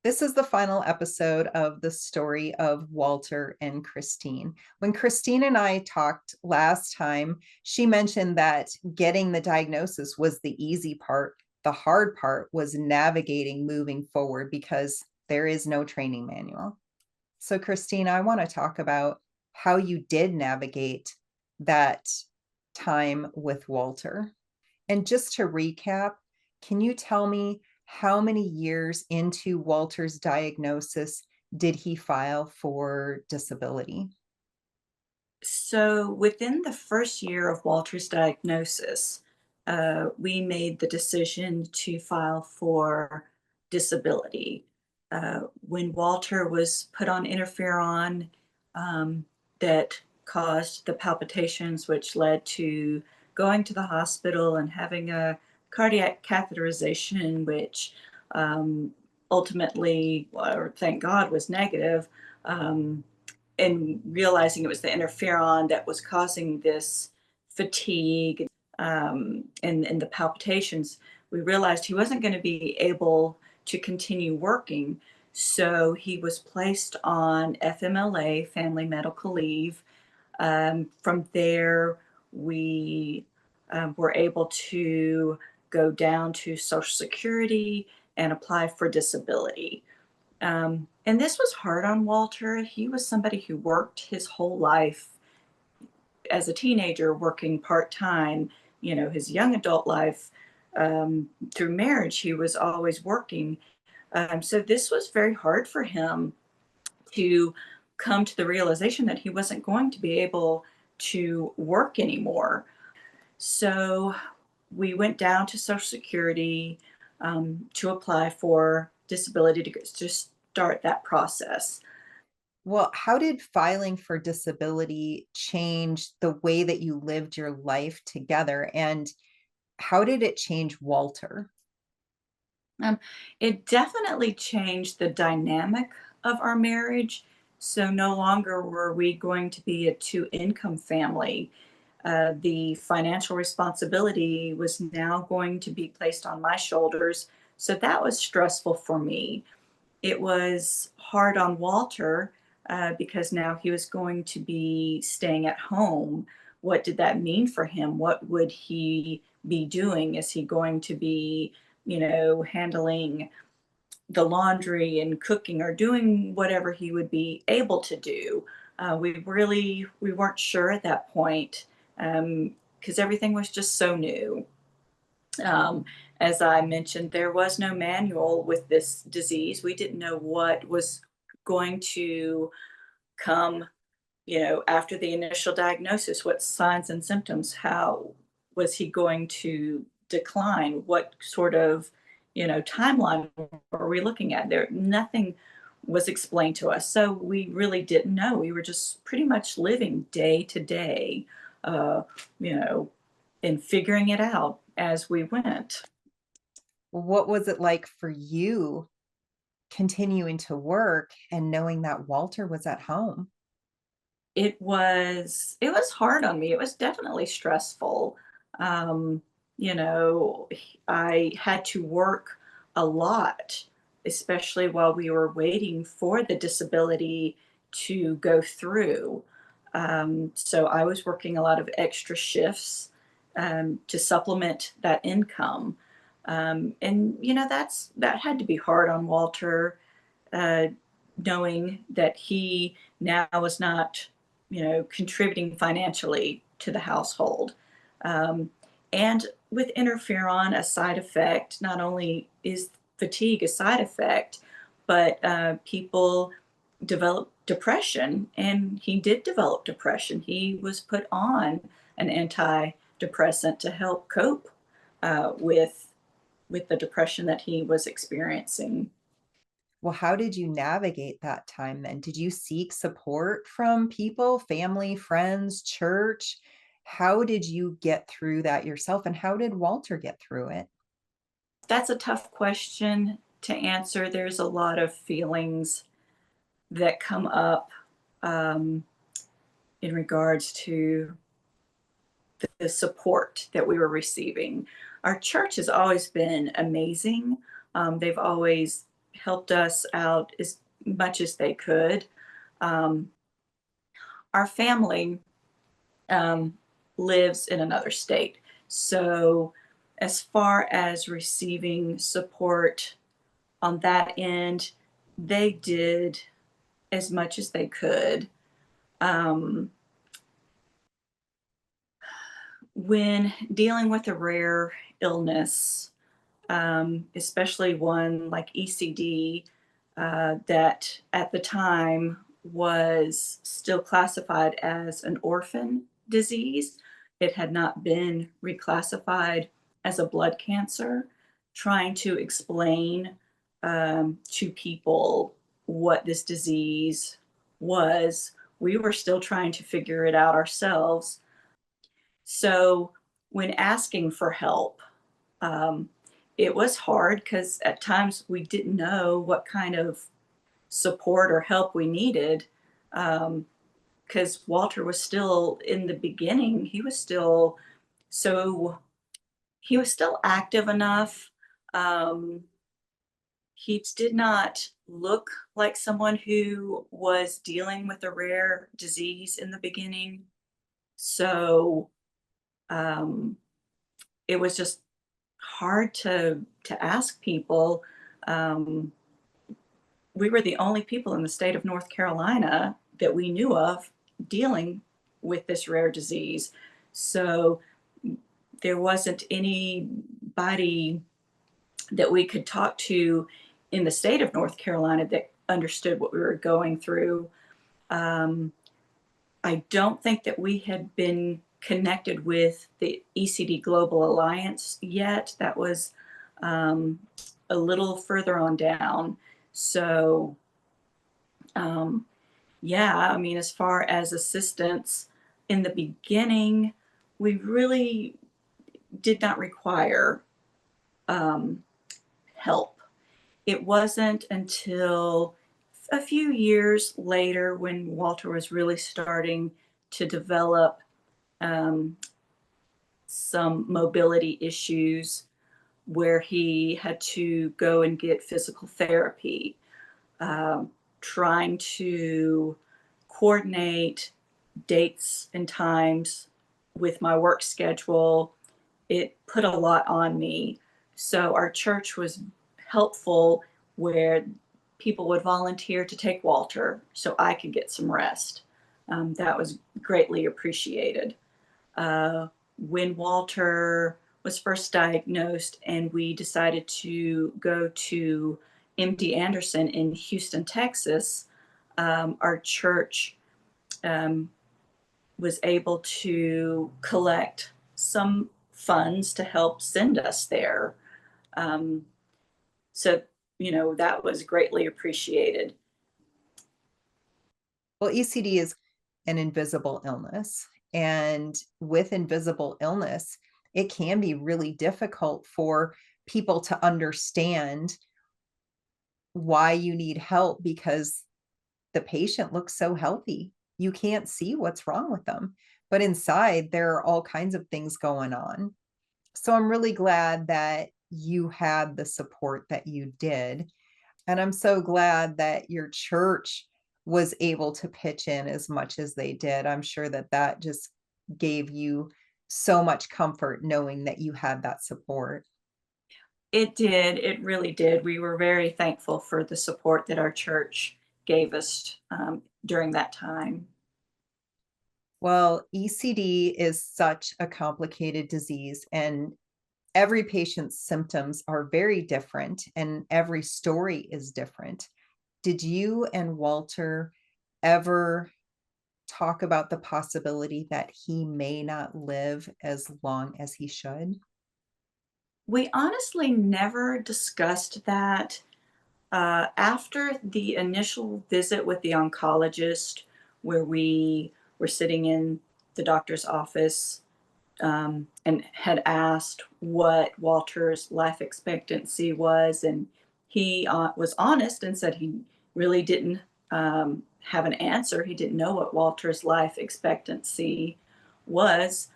This is the final episode of the story of Walter and Kristine. When Kristine and I talked last time, she mentioned that getting the diagnosis was the easy part. The hard part was navigating moving forward because there is no training manual. So, Kristine, I want to talk about how you did navigate that time with Walter. And just to recap, can you tell me how many years into Walter's diagnosis did he file for disability? So, within the first year of Walter's diagnosis, we made the decision to file for disability. When Walter was put on interferon, that caused the palpitations, which led to going to the hospital and having a cardiac catheterization, which ultimately, or thank God, was negative. Um, and realizing it was the interferon that was causing this fatigue and the palpitations, we realized he wasn't going to be able to continue working. So he was placed on FMLA, family medical leave. From there, we were able to go down to Social Security and apply for disability. And this was hard on Walter. He was somebody who worked his whole life as a teenager, working part time, his young adult life. Through marriage, he was always working. So this was very hard for him to come to the realization that he wasn't going to be able to work anymore. So we went down to Social Security to apply for disability to start that process. Well, how did filing for disability change the way that you lived your life together? And how did it change Walter? Um, it definitely changed the dynamic of our marriage. So no longer were we going to be a two income family. The financial responsibility was now going to be placed on my shoulders. So that was stressful for me. It was hard on Walter because now he was going to be staying at home. What did that mean for him? What would he be doing? Is he going to be, handling the laundry and cooking or doing whatever he would be able to do? We weren't sure at that point because everything was just so new. Um, as I mentioned, there was no manual with this disease. We didn't know what was going to come, after the initial diagnosis, what signs and symptoms, how was he going to decline? What sort of, timeline were we looking at? There, nothing was explained to us. So we really didn't know. We were just pretty much living day to day, uh, you know, and figuring it out as we went. What was it like for you continuing to work and knowing that Walter was at home? It was hard on me. It was definitely stressful. I had to work a lot, especially while we were waiting for the disability to go through. So I was working a lot of extra shifts to supplement that income. And that had to be hard on Walter, uh, knowing that he now was not, contributing financially to the household. Um, and with interferon, a side effect, not only is fatigue a side effect, but people develop depression, and he did develop depression. He was put on an antidepressant to help cope with the depression that he was experiencing. Well, how did you navigate that time then? Did you seek support from people, family, friends, church? How did you get through that yourself, and how did Walter get through it? That's a tough question to answer. There's a lot of feelings that come up um, in regards to the support that we were receiving. Our church has always been amazing. They've always helped us out as much as they could. Um, our family um, lives in another state. So, as far as receiving support on that end, they did as much as they could. Um, when dealing with a rare illness, especially one like ECD, that at the time was still classified as an orphan disease. It had not been reclassified as a blood cancer. Trying to explain to people what this disease was, we were still trying to figure it out ourselves. So, when asking for help, um, it was hard because at times we didn't know what kind of support or help we needed. Because Walter was still in the beginning, so he was still active enough. Um, he did not look like someone who was dealing with a rare disease in the beginning. So um, it was just hard to ask people. Um, we were the only people in the state of North Carolina that we knew of dealing with this rare disease. So there wasn't anybody that we could talk to in the state of North Carolina that understood what we were going through. Um, I don't think that we had been connected with the ECD Global Alliance yet. That was um, a little further on down. So, um, yeah, I mean, as far as assistance in the beginning, we really did not require um, help. It wasn't until a few years later when Walter was really starting to develop um, some mobility issues where he had to go and get physical therapy, um, trying to coordinate dates and times with my work schedule. It put a lot on me. So our church was helpful where people would volunteer to take Walter so I could get some rest. That was greatly appreciated. Uh, when Walter was first diagnosed and we decided to go to MD Anderson in Houston, Texas, our church um, was able to collect some funds to help send us there. Um, so, that was greatly appreciated. Well, ECD is an invisible illness. And with invisible illness, it can be really difficult for people to understand why you need help because the patient looks so healthy. You can't see what's wrong with them. But inside, there are all kinds of things going on. So I'm really glad that you had the support that you did. And I'm so glad that your church was able to pitch in as much as they did. I'm sure that that just gave you so much comfort knowing that you had that support. It did. It really did. We were very thankful for the support that our church gave us during that time. Well, ECD is such a complicated disease, and every patient's symptoms are very different, and every story is different. Did you and Walter ever talk about the possibility that he may not live as long as he should? We honestly never discussed that. After the initial visit with the oncologist, where we were sitting in the doctor's office and had asked what Walter's life expectancy was, and he was honest and said he really didn't have an answer. He didn't know what Walter's life expectancy was.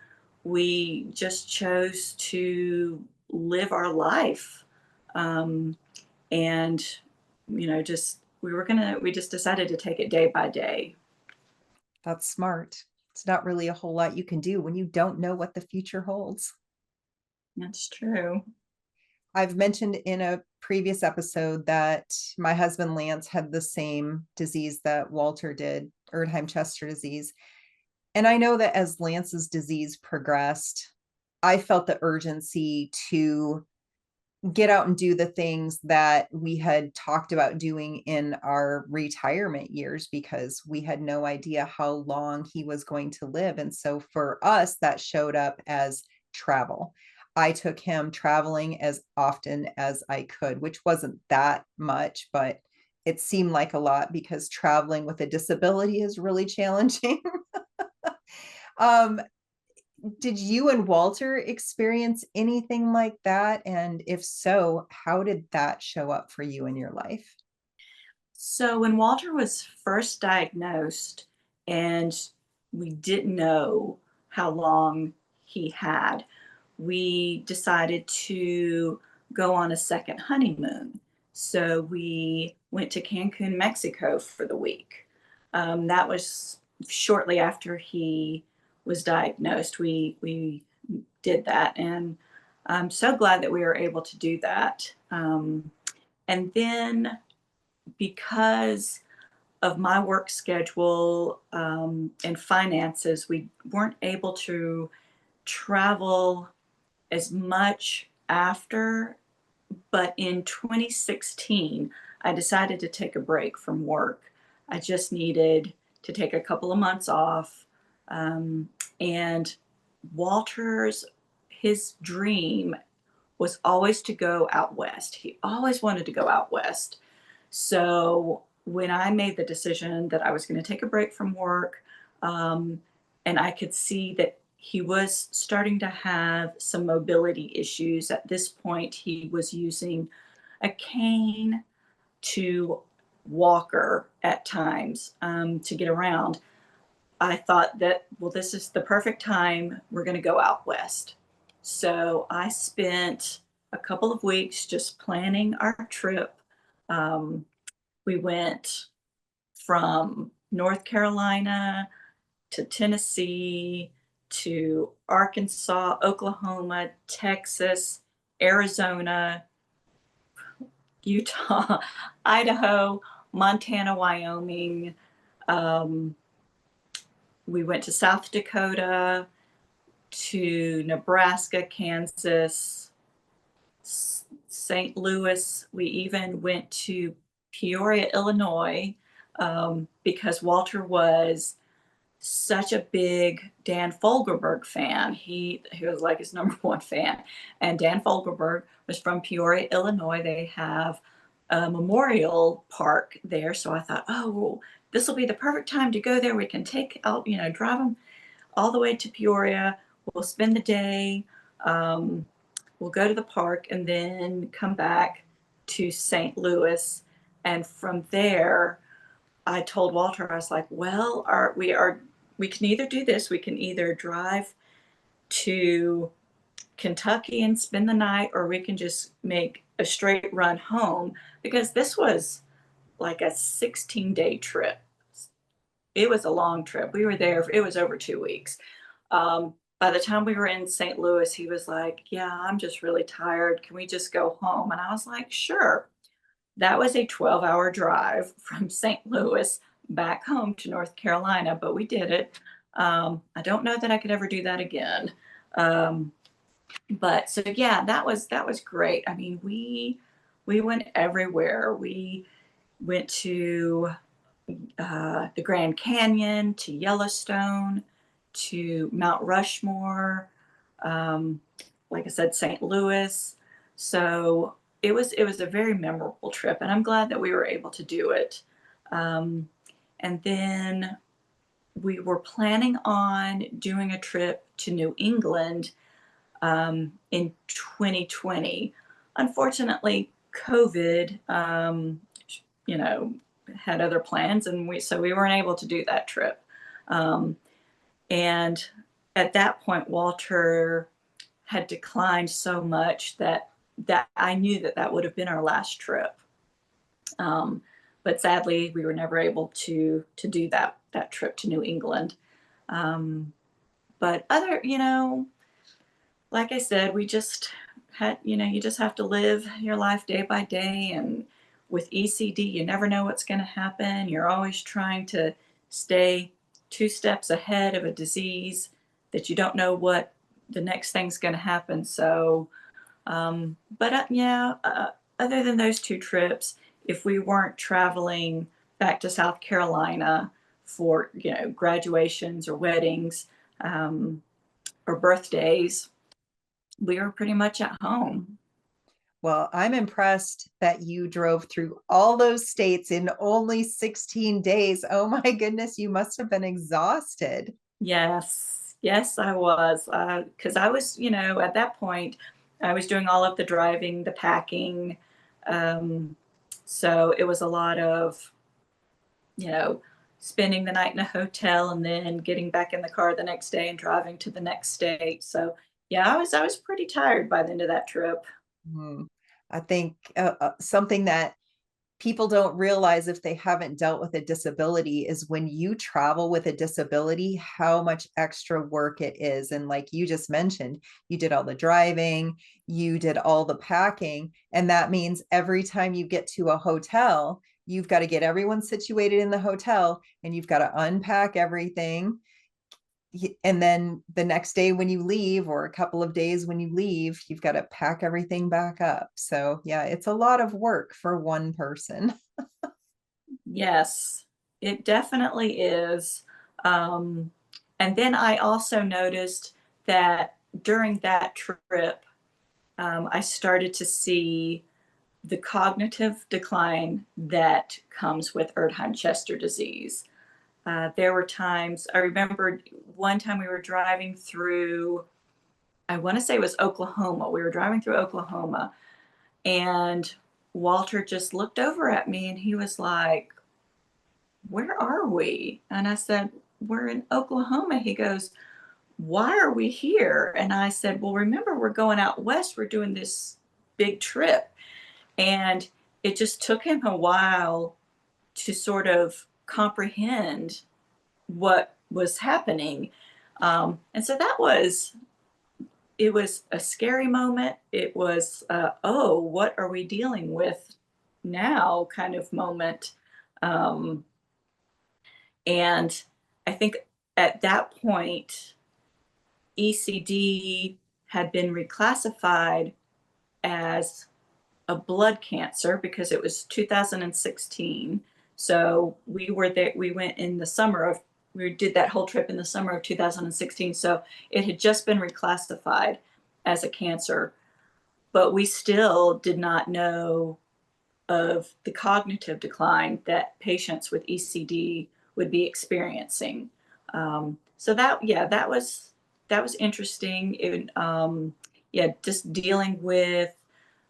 We just chose to live our life. Um, and just we just decided to take it day by day. That's smart. It's not really a whole lot you can do when you don't know what the future holds. That's true. I've mentioned in a previous episode that my husband Lance had the same disease that Walter did, Erdheim-Chester disease. And I know that as Lance's disease progressed, I felt the urgency to get out and do the things that we had talked about doing in our retirement years because we had no idea how long he was going to live. And so for us, that showed up as travel. I took him traveling as often as I could, which wasn't that much, but it seemed like a lot because traveling with a disability is really challenging. um, did you and Walter experience anything like that? And if so, how did that show up for you in your life? So when Walter was first diagnosed and we didn't know how long he had, we decided to go on a second honeymoon. So we went to Cancun, Mexico for the week. That was shortly after he was diagnosed. We did that, and I'm so glad that we were able to do that. And then because of my work schedule and finances, we weren't able to travel as much after. But in 2016, I decided to take a break from work. I just needed to take a couple of months off. Um, and Walter's, his dream was always to go out west. He always wanted to go out west. So when I made the decision that I was going to take a break from work, um, and I could see that he was starting to have some mobility issues. At this point, he was using a cane to walker at times to get around. I thought that, well, this is the perfect time. We're going to go out west. So I spent a couple of weeks just planning our trip. Um, we went from North Carolina to Tennessee to Arkansas, Oklahoma, Texas, Arizona, Utah, Idaho, Montana, Wyoming. Um, we went to South Dakota, to Nebraska, Kansas, St. Louis. We even went to Peoria, Illinois, because Walter was such a big Dan Fogelberg fan. He was like his number one fan. And Dan Fogelberg was from Peoria, Illinois. They have a memorial park there. So I thought, oh, well, this will be the perfect time to go there. We can take out, drive them all the way to Peoria. We'll spend the day. Um, we'll go to the park and then come back to St. Louis. And from there, I told Walter, I was like, well, we can either do this, we can either drive to Kentucky and spend the night, or we can just make a straight run home because this was like a 16-day trip. It was a long trip. We were there, it was over 2 weeks. By the time we were in St. Louis, he was like, yeah, I'm just really tired. Can we just go home? And I was like, sure. That was a 12-hour drive from St. Louis back home to North Carolina, but we did it. I don't know that I could ever do that again. Um, but so yeah, that was great. I mean, we went everywhere. We went to the Grand Canyon, to Yellowstone, to Mount Rushmore. Um, like I said, St. Louis. So it was a very memorable trip, and I'm glad that we were able to do it. Um, and then we were planning on doing a trip to New England in 2020. Unfortunately, COVID, you know, had other plans, and we weren't able to do that trip. Um, and at that point, Walter had declined so much that I knew that that would have been our last trip. Um, but sadly, we were never able to do that trip to New England. Um, but other, like I said, we just had, you just have to live your life day by day. And with ECD, you never know what's going to happen. You're always trying to stay two steps ahead of a disease that you don't know what the next thing's going to happen. So, other than those two trips, if we weren't traveling back to South Carolina for, graduations or weddings, um, or birthdays, we were pretty much at home. Well, I'm impressed that you drove through all those states in only 16 days. Oh my goodness, you must have been exhausted. Yes, yes, I was. Because I was, at that point, I was doing all of the driving, the packing. Um, so it was a lot of, you know, spending the night in a hotel and then getting back in the car the next day and driving to the next state. So yeah, I was pretty tired by the end of that trip. Hmm. I think something that people don't realize if they haven't dealt with a disability is when you travel with a disability, how much extra work it is. And like you just mentioned, you did all the driving, you did all the packing. And that means every time you get to a hotel, you've got to get everyone situated in the hotel and you've got to unpack everything. And then the next day when you leave, or a couple of days when you leave, you've got to pack everything back up. So yeah, it's a lot of work for one person. Yes, it definitely is. Um, and then I also noticed that during that trip, I started to see the cognitive decline that comes with Erdheim-Chester disease. There were times, I remember one time we were driving through, I want to say it was Oklahoma. We were driving through Oklahoma, and Walter just looked over at me and he was like, "Where are we?" And I said, "We're in Oklahoma." He goes, "Why are we here?" And I said, "Well, remember, we're going out west. We're doing this big trip." And it just took him a while to sort of comprehend what was happening. And so it was a scary moment. It was, oh, what are we dealing with now kind of moment. Um, and I think at that point, ECD had been reclassified as a blood cancer because it was 2016. So we were there, we went in the summer of, we did that whole trip in the summer of 2016. So it had just been reclassified as a cancer, but we still did not know of the cognitive decline that patients with ECD would be experiencing. So that was interesting. Yeah, just dealing with,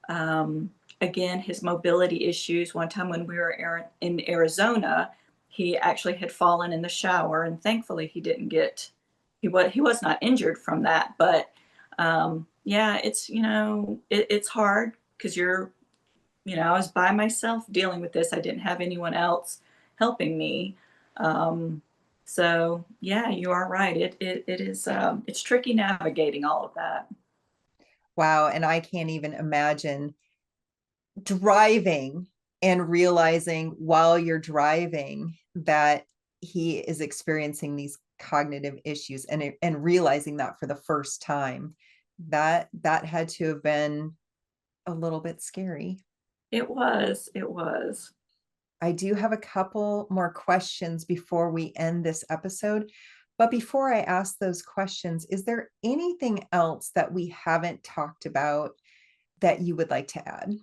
um, again, his mobility issues. One time when we were in Arizona, he actually had fallen in the shower, and thankfully he was not injured from that. But yeah, it's hard because I was by myself dealing with this. I didn't have anyone else helping me. Um, so yeah, you are right. It is it's tricky navigating all of that. Wow. And I can't even imagine driving and realizing while you're driving that he is experiencing these cognitive issues, and realizing that for the first time. That had to have been a little bit scary. It was. I do have a couple more questions before we end this episode. But before I ask those questions, is there anything else that we haven't talked about that you would like to add?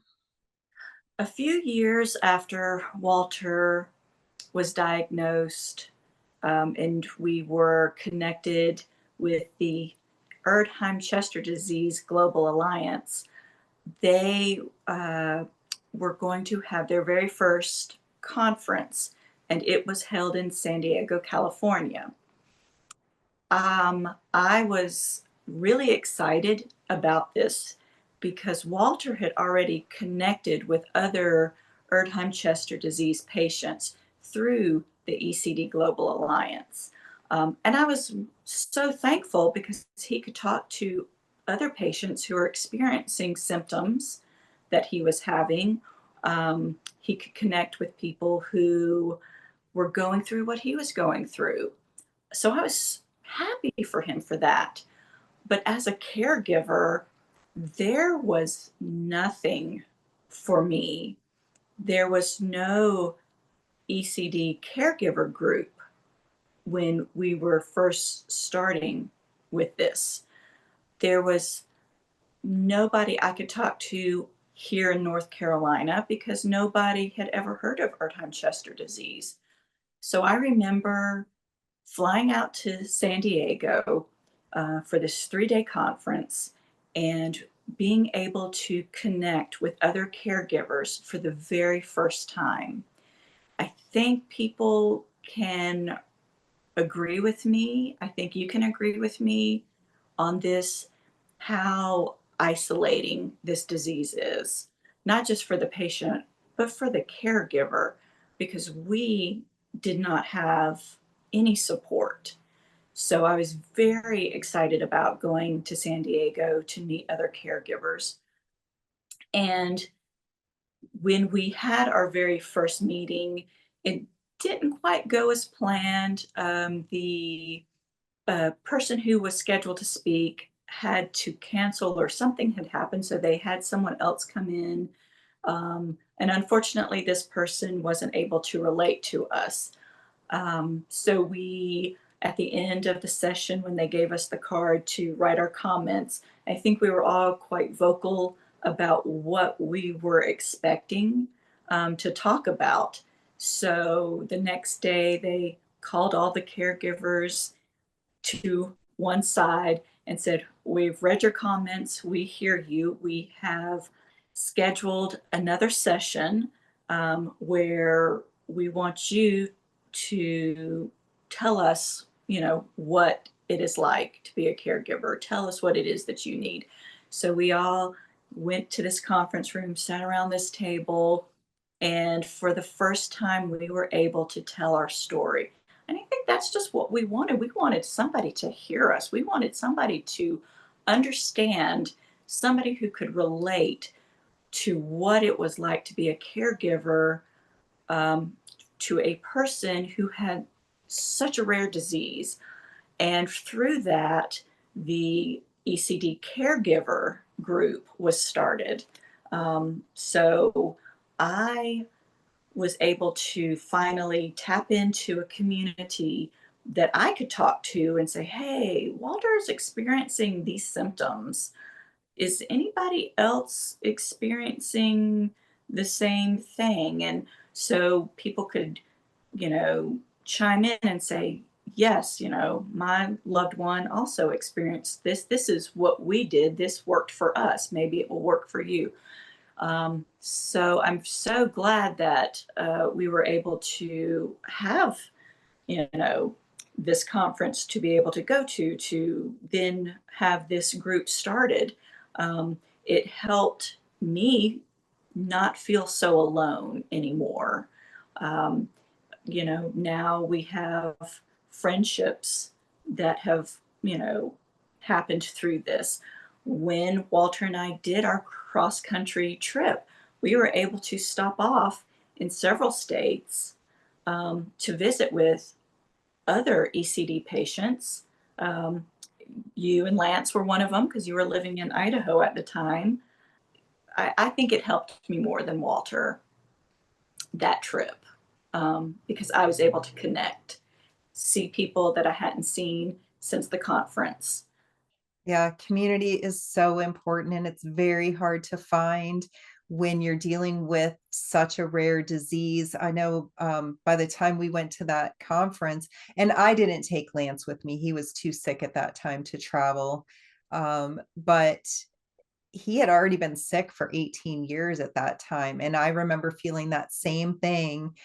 A few years after Walter was diagnosed, and we were connected with the Erdheim-Chester Disease Global Alliance, they were going to have their very first conference, and it was held in San Diego, California. I was really excited about this because Walter had already connected with other Erdheim-Chester Disease patients through the ECD Global Alliance. And I was so thankful because he could talk to other patients who are experiencing symptoms that he was having. He could connect with people who were going through what he was going through. So I was happy for him for that. But as a caregiver, there was nothing for me. There was no ECD caregiver group when we were first starting with this. There was nobody I could talk to here in North Carolina because nobody had ever heard of Erdheim-Chester disease. So I remember flying out to San Diego for this 3-day conference and being able to connect with other caregivers for the very first time. I think people can agree with me. I think you can agree with me on this, how isolating this disease is, not just for the patient, but for the caregiver, because we did not have any support. So I was very excited about going to San Diego to meet other caregivers. And when we had our very first meeting, it didn't quite go as planned. The person who was scheduled to speak had to cancel or something had happened, so they had someone else come in. And unfortunately, this person wasn't able to relate to us. So we, at the end of the session, when they gave us the card to write our comments, I think we were all quite vocal about what we were expecting to talk about. So the next day, they called all the caregivers to one side and said, "We've read your comments, we hear you. We have scheduled another session where we want you to tell us, what it is like to be a caregiver. Tell us what it is that you need." So we all went to this conference room, sat around this table, and for the first time, we were able to tell our story. And I think that's just what we wanted. We wanted somebody to hear us. We wanted somebody to understand, somebody who could relate to what it was like to be a caregiver um, to a person who had such a rare disease. And through that, the ECD caregiver group was started. So I was able to finally tap into a community that I could talk to and say, "Hey, Walter's experiencing these symptoms. Is anybody else experiencing the same thing?" And so people could, chime in and say, "Yes, my loved one also experienced this. This is what we did. This worked for us. Maybe it will work for you." So I'm so glad that we were able to have, you know, this conference to be able to go to then have this group started. It helped me not feel so alone anymore. Um, now we have friendships that have, happened through this. When Walter and I did our cross country trip, we were able to stop off in several states to visit with other ECD patients. Um, you and Lance were one of them because you were living in Idaho at the time. I think it helped me more than Walter, that trip, because I was able to connect, see people that I hadn't seen since the conference. Yeah, community is so important and it's very hard to find when you're dealing with such a rare disease. I know by the time we went to that conference, and I didn't take Lance with me, he was too sick at that time to travel. But he had already been sick for 18 years at that time. And I remember feeling that same thing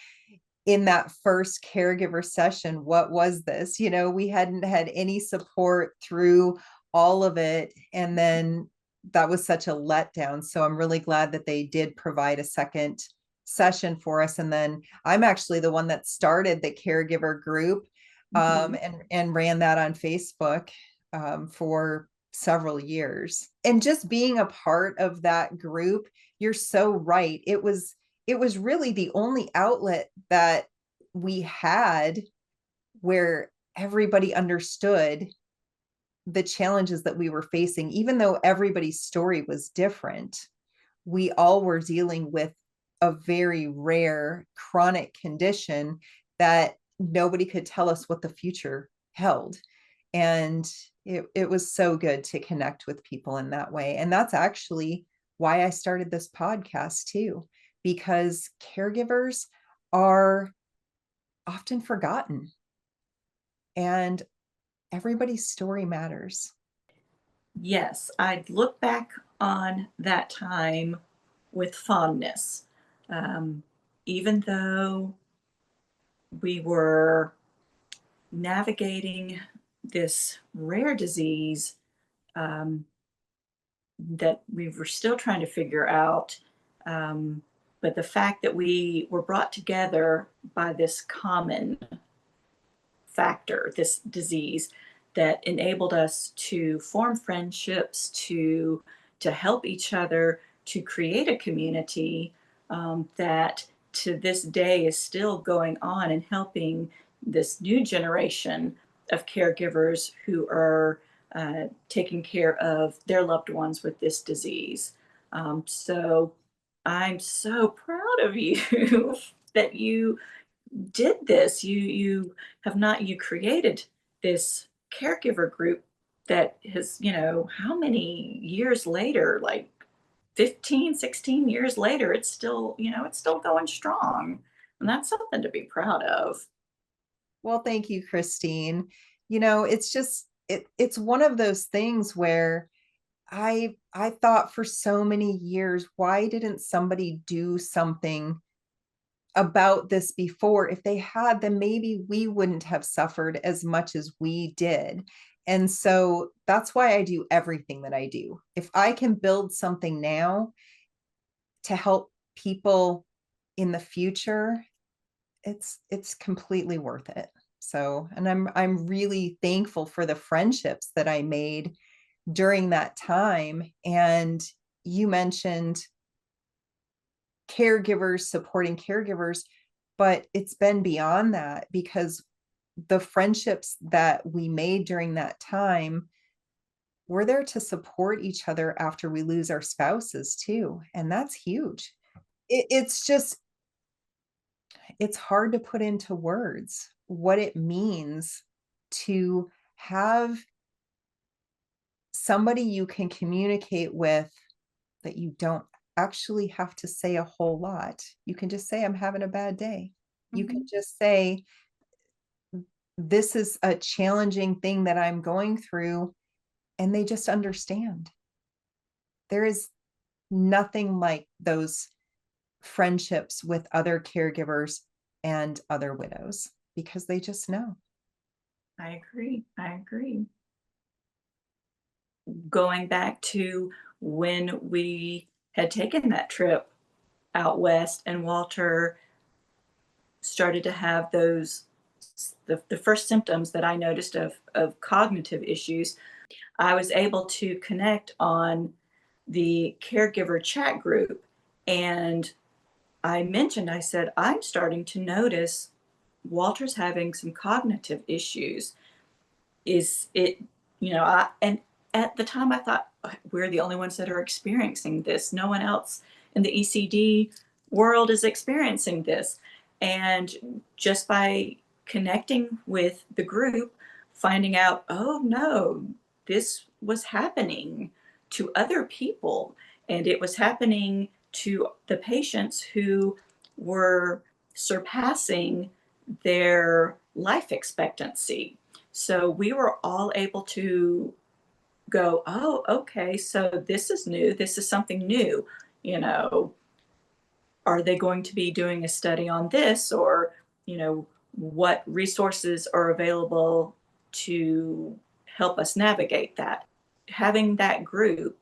in that first caregiver session. What was this? We hadn't had any support through all of it. And then that was such a letdown. So I'm really glad that they did provide a second session for us. And then I'm actually the one that started the caregiver group, Mhm. and ran that on Facebook, for several years. And just being a part of that group, you're so right. It was really the only outlet that we had where everybody understood the challenges that we were facing, even though everybody's story was different. We all were dealing with a very rare chronic condition that nobody could tell us what the future held. And it was so good to connect with people in that way. And that's actually why I started this podcast too, because caregivers are often forgotten and everybody's story matters. Yes, I'd look back on that time with fondness. Um, Even though we were navigating this rare disease, um, that we were still trying to figure out. Um, but the fact that we were brought together by this common factor, this disease, that enabled us to form friendships, to help each other, to create a community, that to this day is still going on and helping this new generation of caregivers who are taking care of their loved ones with this disease. So I'm so proud of you that you did this. You have not you created this caregiver group that has, how many years later, like 15, 16 years later, it's still, it's still going strong. And that's something to be proud of. Well, thank you, Kristine. It's just it's one of those things where I thought for so many years, why didn't somebody do something about this before? If they had, then maybe we wouldn't have suffered as much as we did. And so that's why I do everything that I do. If I can build something now to help people in the future, it's completely worth it. So, and I'm really thankful for the friendships that I made during that time. And you mentioned caregivers supporting caregivers, but it's been beyond that, because the friendships that we made during that time, we're there to support each other after we lose our spouses too. And that's huge. It's just, it's hard to put into words what it means to have somebody you can communicate with, that you don't actually have to say a whole lot. You can just say, I'm having a bad day. You can Mhm. just say, this is a challenging thing that I'm going through, and they just understand. There is nothing like those friendships with other caregivers and other widows, because they just know. I agree. I agree. Going back to when we had taken that trip out west and Walter started to have the first symptoms that I noticed of cognitive issues, I was able to connect on the caregiver chat group. And I said, I'm starting to notice Walter's having some cognitive issues. Is it, and at the time I thought, we're the only ones that are experiencing this. No one else in the ECD world is experiencing this. And just by connecting with the group, finding out, oh no, this was happening to other people. And it was happening to the patients who were surpassing their life expectancy. So we were all able to go, oh, okay, so this is new. This is something new. You know, are they going to be doing a study on this? Or, what resources are available to help us navigate that? Having that group,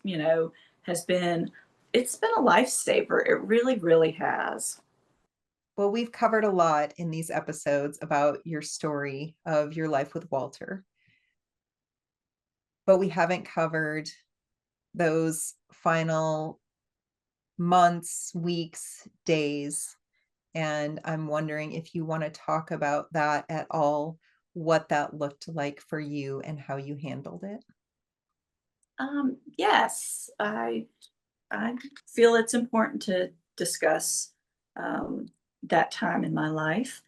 you know, has been it's been a lifesaver. It really, really has. Well, we've covered a lot in these episodes about your story of your life with Walter, but we haven't covered those final months, weeks, days. And I'm wondering if you want to talk about that at all, what that looked like for you and how you handled it. Yes, I feel it's important to discuss um, that time in my life.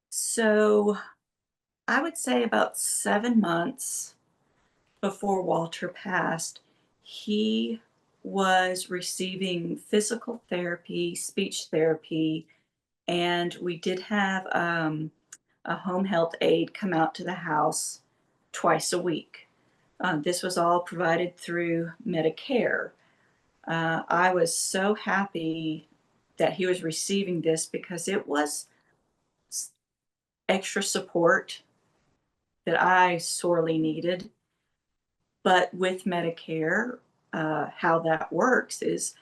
So I would say about 7 months before Walter passed, he was receiving physical therapy, speech therapy, and we did have a home health aide come out to the house twice a week. This was all provided through Medicare. I was so happy that he was receiving this because it was extra support that I sorely needed. But with Medicare, how that works is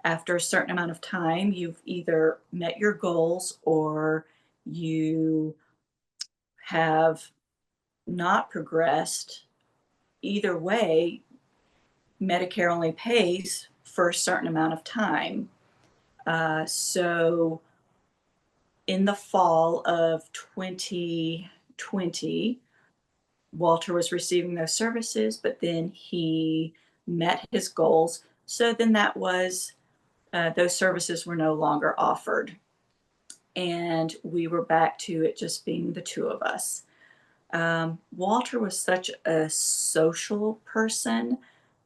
after a certain amount of time, you've either met your goals or you have not progressed. Either way, Medicare only pays for a certain amount of time. So in the fall of 2020, Walter was receiving those services, but then he met his goals. So then that was, those services were no longer offered. And we were back to it just being the two of us. Walter was such a social person.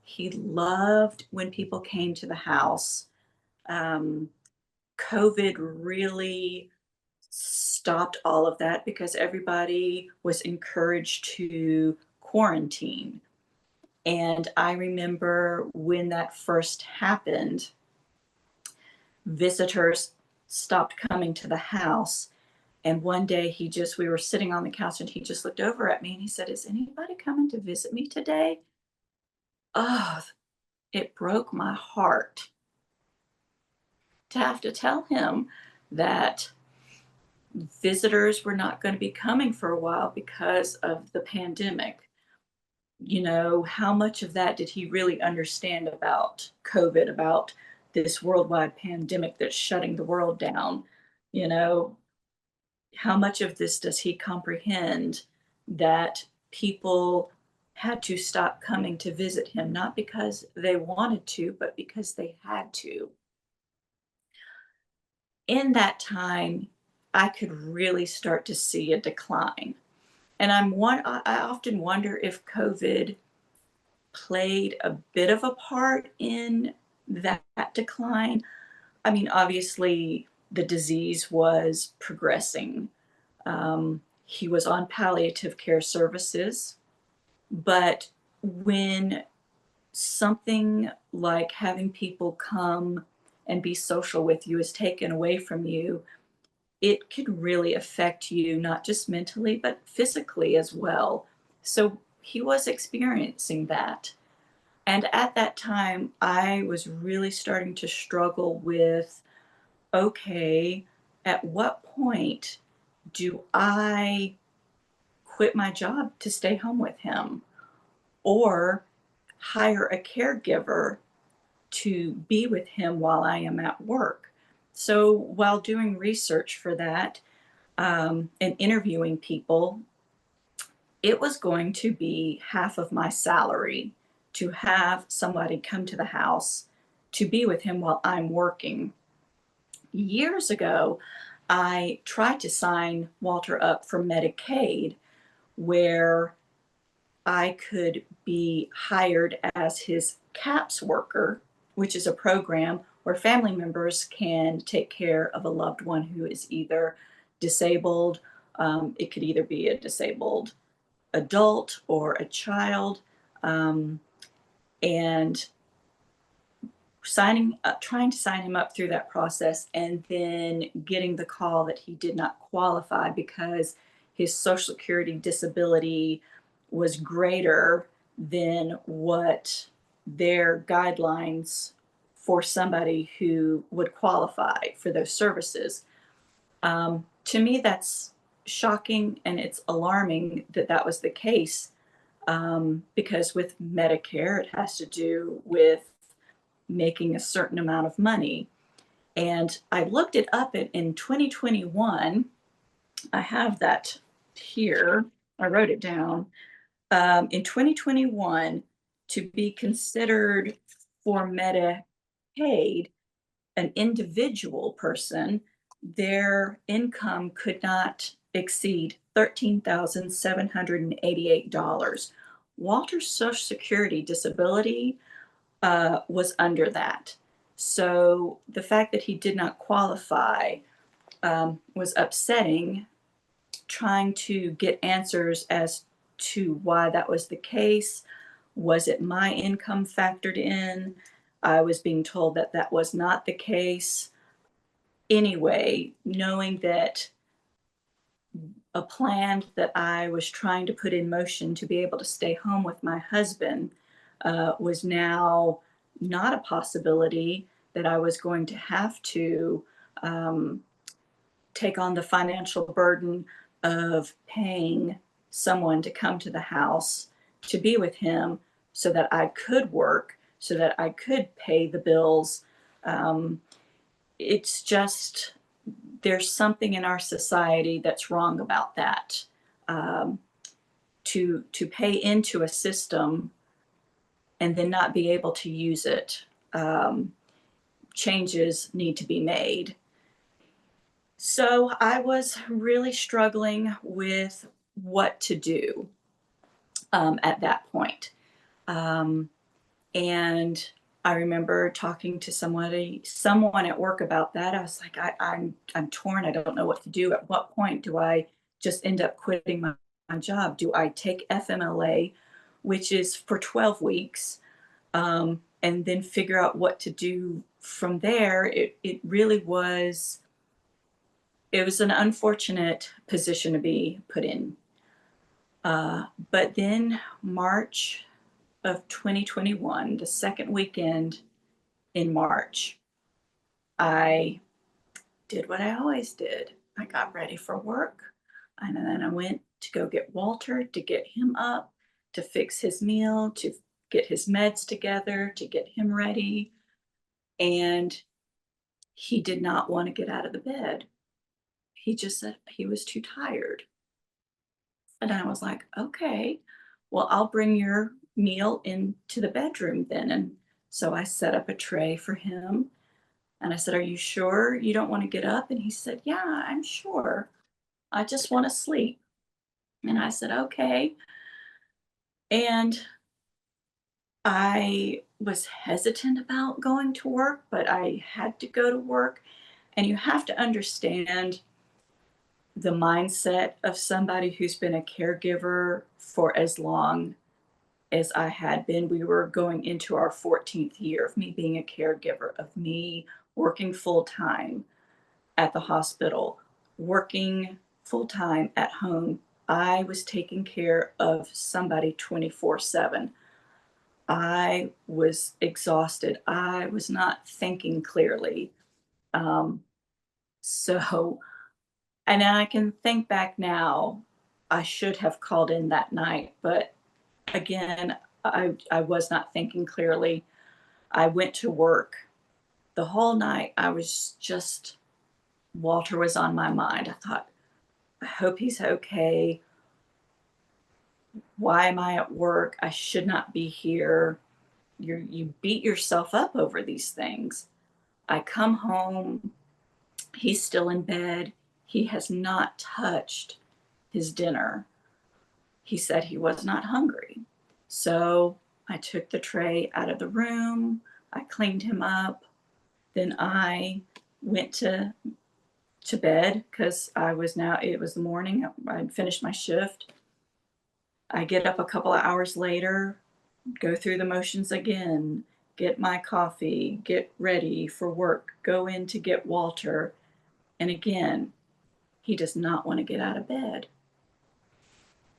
He loved when people came to the house. Um, COVID really stopped all of that because everybody was encouraged to quarantine. And I remember when that first happened, visitors stopped coming to the house. And one day we were sitting on the couch and he just looked over at me and he said, "Is anybody coming to visit me today?" Oh, it broke my heart to have to tell him that visitors were not going to be coming for a while because of the pandemic. You know, how much of that did he really understand about COVID, about this worldwide pandemic that's shutting the world down? You know, how much of this does he comprehend that people had to stop coming to visit him, not because they wanted to, but because they had to? In that time, I could really start to see a decline. And I often wonder if COVID played a bit of a part in that decline. I mean, obviously, the disease was progressing. He was on palliative care services, but when something like having people come and be social with you is taken away from you, it could really affect you, not just mentally, but physically as well. So he was experiencing that. And at that time, I was really starting to struggle with, okay, at what point do I quit my job to stay home with him or hire a caregiver to be with him while I am at work? So while doing research for that, and interviewing people, it was going to be half of my salary to have somebody come to the house to be with him while I'm working. Years ago, I tried to sign Walter up for Medicaid, where I could be hired as his CAPS worker, which is a program where family members can take care of a loved one who is either disabled. It could either be a disabled adult or a child. Um, and trying to sign him up through that process, and then getting the call that he did not qualify because his Social Security disability was greater than what their guidelines for somebody who would qualify for those services. To me, that's shocking and it's alarming that that was the case, because with Medicare, it has to do with making a certain amount of money. And I looked it up in 2021. I have that here. I wrote it down. In 2021, to be considered for Medicaid, an individual person, their income could not exceed $13,788. Walter's Social Security disability was under that. So the fact that he did not qualify was upsetting, trying to get answers as to why that was the case. Was it my income factored in? I was being told that that was not the case. Anyway, knowing that a plan that I was trying to put in motion to be able to stay home with my husband was now not a possibility, that I was going to have to um, take on the financial burden of paying someone to come to the house to be with him so that I could work, so that I could pay the bills. Um, it's just, there's something in our society that's wrong about that. Um, to pay into a system and then not be able to use it, um, changes need to be made. So I was really struggling with what to do at that point. Um, and I remember talking to someone at work about that. I was like, I'm torn. I don't know what to do. At what point do I just end up quitting my job? Do I take FMLA, which is for 12 weeks, and then figure out what to do from there? It really was, it was an unfortunate position to be put in. But then March of 2021, the second weekend in March, I did what I always did. I got ready for work, and then I went to go get Walter, to get him up, to fix his meal, to get his meds together, to get him ready. And he did not want to get out of the bed. He just said he was too tired. And I was like, okay, well, I'll bring your meal into the bedroom then. And so I set up a tray for him. And I said, are you sure you don't want to get up? And he said, yeah, I'm sure. I just want to sleep. And I said, okay. And I was hesitant about going to work, but I had to go to work. And you have to understand the mindset of somebody who's been a caregiver for as long as I had been. We were going into our 14th year of me being a caregiver, of me working full time at the hospital, working full time at home. I was taking care of somebody 24/7. I was exhausted. I was not thinking clearly. Um, so, and I can think back now, I should have called in that night, but again, I was not thinking clearly. I went to work. The whole night, I was just, Walter was on my mind. I thought, I hope he's okay. Why am I at work? I should not be here. You beat yourself up over these things. I come home, he's still in bed. He has not touched his dinner. He said he was not hungry. So I took the tray out of the room. I cleaned him up. Then I went to bed because it was the morning. I'd finished my shift. I get up a couple of hours later, go through the motions again, get my coffee, get ready for work, go in to get Walter. And again, he does not want to get out of bed.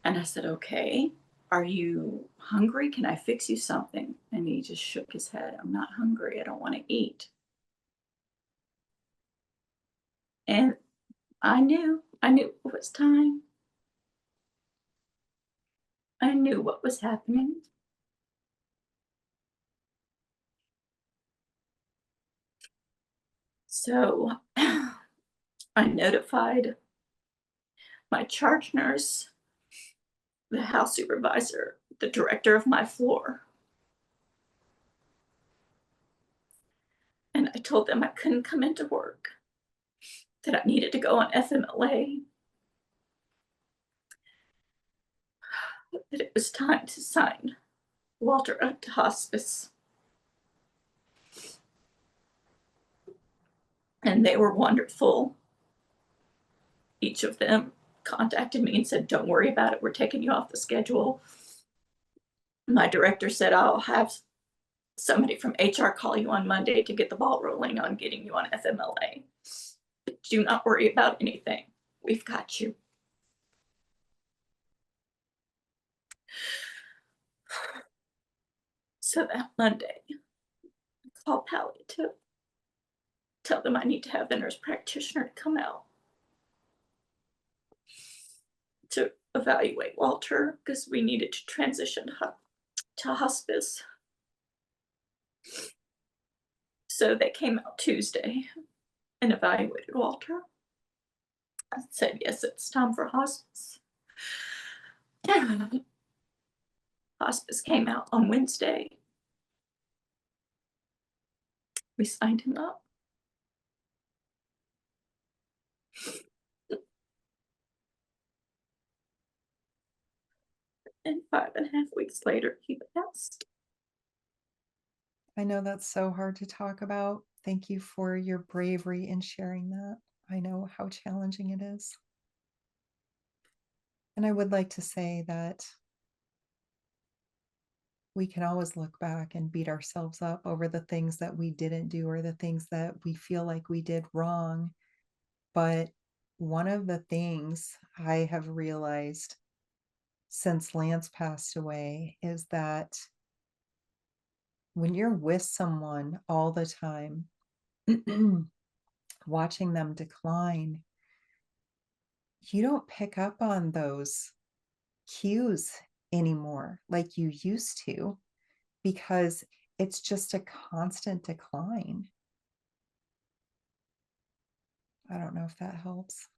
And I said, okay. Are you hungry? Can I fix you something? And he just shook his head. I'm not hungry. I don't want to eat. And I knew it was time. I knew what was happening. So I notified my charge nurse, the house supervisor, the director of my floor, and I told them I couldn't come into work, that I needed to go on FMLA, that it was time to sign Walter up to hospice. And they were wonderful. Each of them contacted me and said, "Don't worry about it. We're taking you off the schedule." My director said, "I'll have somebody from HR call you on Monday to get the ball rolling on getting you on FMLA. But do not worry about anything. We've got you." So that Monday, I call palliative, tell them I need to have the nurse practitioner to come out to evaluate Walter because we needed to transition to hospice. So they came out Tuesday and evaluated Walter. I said, "Yes, it's time for hospice." Hospice came out on Wednesday. We signed him up. And 5.5 weeks later, he passed. I know that's so hard to talk about. Thank you for your bravery in sharing that. I know how challenging it is. And I would like to say that we can always look back and beat ourselves up over the things that we didn't do or the things that we feel like we did wrong. But one of the things I have realized since Lance passed away is that when you're with someone all the time, watching them decline, you don't pick up on those cues anymore like you used to because it's just a constant decline. I don't know if that helps.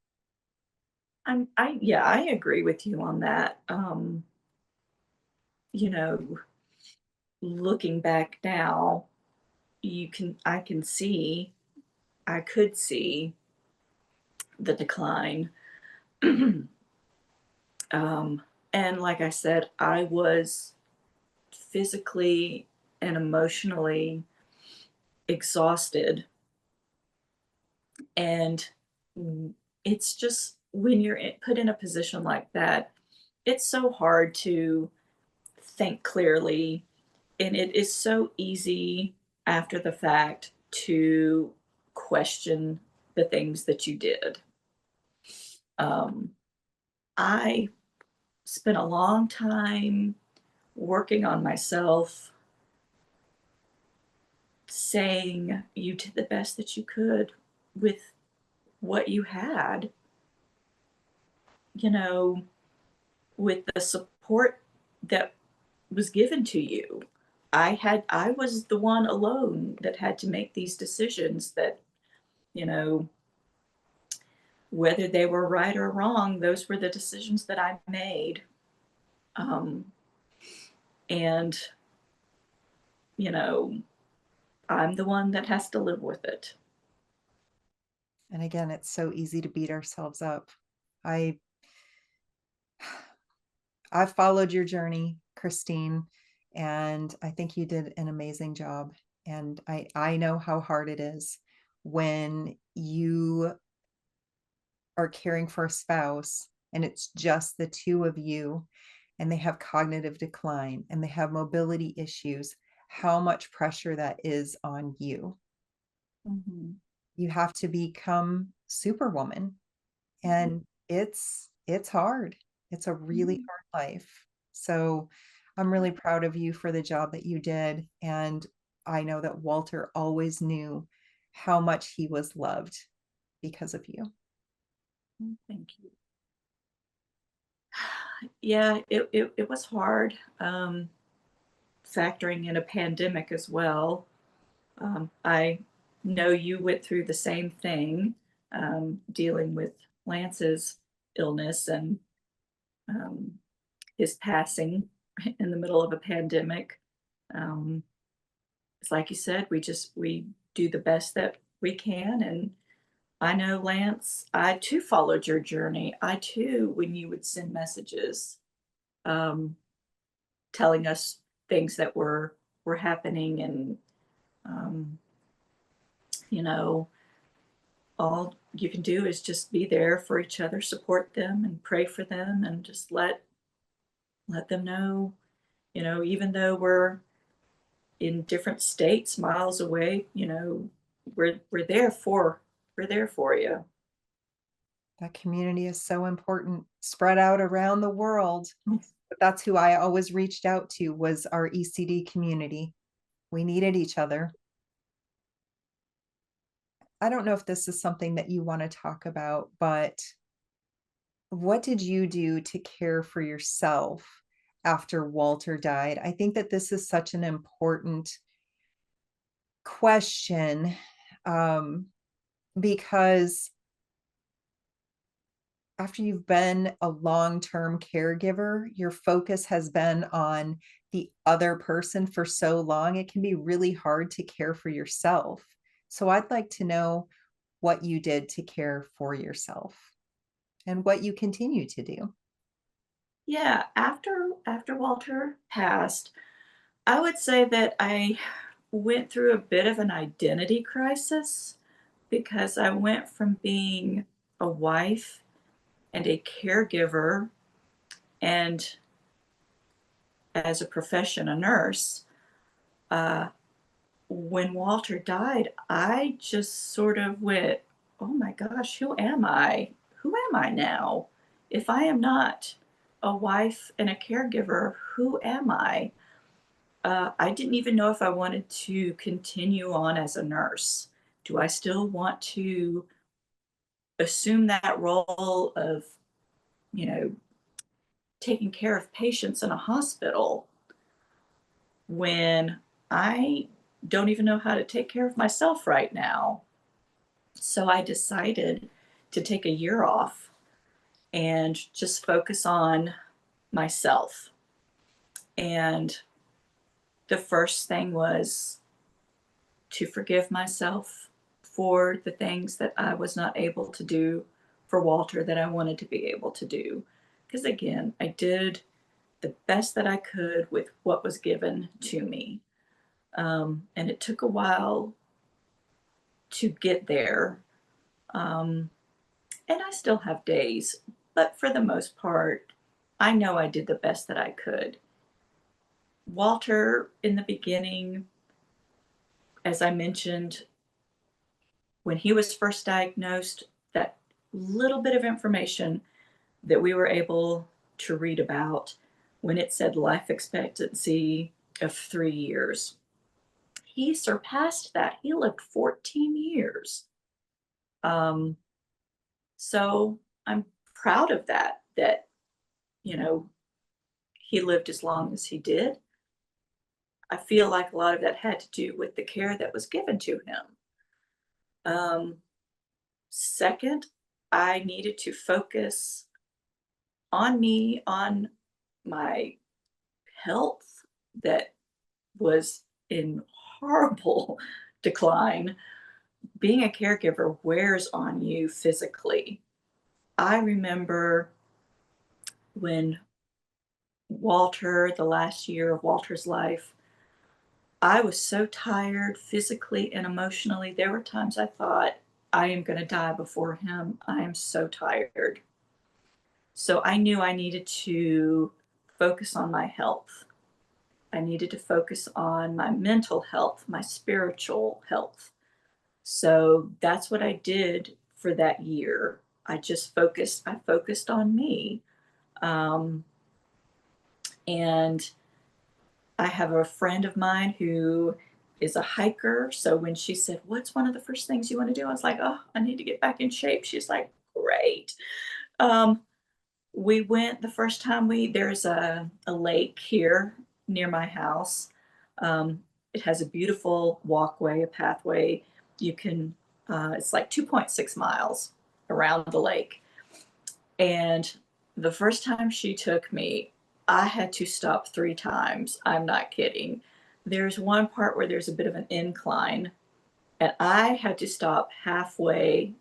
Yeah, I agree with you on that. You know, looking back now, I can see, I could see the decline. um, and like I said, I was physically and emotionally exhausted. And it's just when you're put in a position like that, it's so hard to think clearly. And it is so easy after the fact to question the things that you did. Um, I spent a long time working on myself, saying you did the best that you could with what you had, you know, with the support that was given to you. I was the one alone that had to make these decisions that, you know, whether they were right or wrong, those were the decisions that I made. Um, and, you know, I'm the one that has to live with it. And again, it's so easy to beat ourselves up. I I've followed your journey, Kristine, and I think you did an amazing job. And I know how hard it is when you are caring for a spouse and it's just the two of you and they have cognitive decline and they have mobility issues, how much pressure that is on you. Mhm. You have to become superwoman, and it's hard. It's a really Mhm. hard life. So I'm really proud of you for the job that you did. And I know that Walter always knew how much he was loved because of you. Thank you. Yeah, it was hard, factoring in a pandemic as well. I know you went through the same thing, dealing with Lance's illness and um, his passing in the middle of a pandemic. Um, it's like you said, we do the best that we can, and I know, Lance, I too followed your journey. I too, when you would send messages, um, telling us things that were happening, and um, you know, all you can do is just be there for each other, support them, and pray for them, and just let them know, even though we're in different states, miles away, we're there for you. That community is so important, spread out around the world. But that's who I always reached out to was our ECD community. We needed each other. I don't know if this is something that you want to talk about, but what did you do to care for yourself after Walter died? I think that this is such an important question, um, because after you've been a long-term caregiver, your focus has been on the other person for so long, it can be really hard to care for yourself. So I'd like to know what you did to care for yourself and what you continue to do. Yeah, after Walter passed, I would say that I went through a bit of an identity crisis because I went from being a wife and a caregiver and as a profession, a nurse. Uh, when Walter died, I just sort of went, oh my gosh, who am I? Who am I now? If I am not a wife and a caregiver, who am I? I didn't even know if I wanted to continue on as a nurse. Do I still want to assume that role of, you know, taking care of patients in a hospital when I don't even know how to take care of myself right now? So I decided to take a year off and just focus on myself. And the first thing was to forgive myself for the things that I was not able to do for Walter that I wanted to be able to do. Because again, I did the best that I could with what was given to me. And it took a while to get there. Um, and I still have days, but for the most part, I know I did the best that I could. Walter, in the beginning, as I mentioned, when he was first diagnosed, that little bit of information that we were able to read about when it said life expectancy of 3 years, he surpassed that. He lived 14 years. Um, so I'm proud of that, you know, he lived as long as he did. I feel like a lot of that had to do with the care that was given to him. Um, Second, I needed to focus on me, on my health that was in horrible decline. Being a caregiver wears on you physically. I remember when Walter, the last year of Walter's life, I was so tired physically and emotionally. There were times I thought, I am going to die before him. I am so tired. So I knew I needed to focus on my health. I needed to focus on my mental health, my spiritual health. So that's what I did for that year. I focused on me. Um, And I have a friend of mine who is a hiker. So when she said, "What's one of the first things you want to do?" I was like, "Oh, I need to get back in shape." She's like, "Great." Um, we went the first time there's a lake here near my house. It has a beautiful walkway, a pathway. You can, it's like 2.6 miles around the lake. And the first time she took me, I had to stop 3 times. I'm not kidding. There's one part where there's a bit of an incline, and I had to stop halfway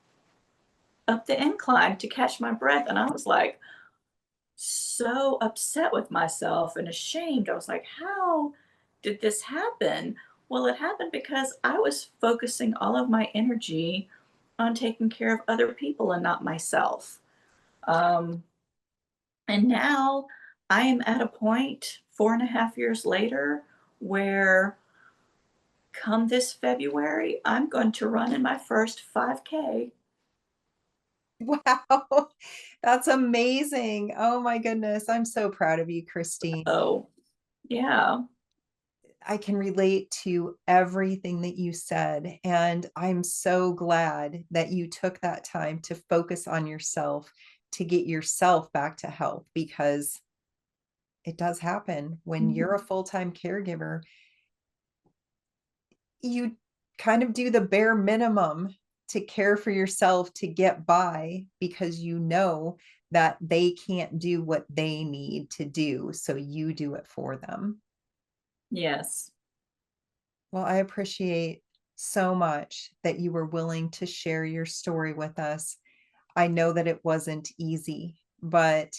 up the incline to catch my breath. And I was like so upset with myself and ashamed. I was like, how did this happen? Well, it happened because I was focusing all of my energy on taking care of other people and not myself. Um, And now I am at a point 4.5 years later where come this February, I'm going to run in my first 5K. Wow, that's amazing. Oh my goodness. I'm so proud of you, Kristine. Oh, yeah. I can relate to everything that you said. And I'm so glad that you took that time to focus on yourself, to get yourself back to health, because it does happen when you're a Mhm. full-time caregiver. You kind of do the bare minimum to care for yourself to get by because you know that they can't do what they need to do. So you do it for them. Yes. Well, I appreciate so much that you were willing to share your story with us. I know that it wasn't easy, but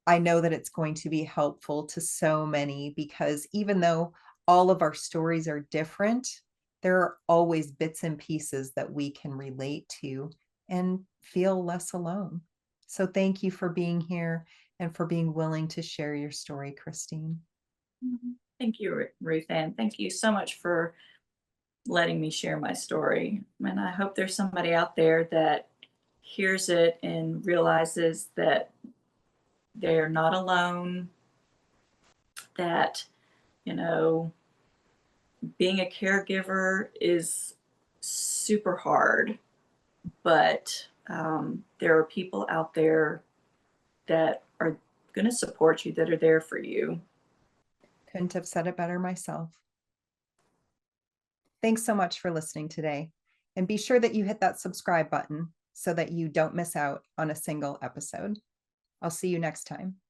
I know that it's going to be helpful to so many because even though all of our stories are different, there are always bits and pieces that we can relate to and feel less alone. So thank you for being here and for being willing to share your story, Kristine. Mhm. Thank you, Ruth Ann. Thank you so much for letting me share my story. And I hope there's somebody out there that hears it and realizes that they're not alone, that, you know, being a caregiver is super hard, but there are people out there that are going to support you, that are there for you. Couldn't have said it better myself. Thanks so much for listening today. And be sure that you hit that subscribe button so that you don't miss out on a single episode. I'll see you next time.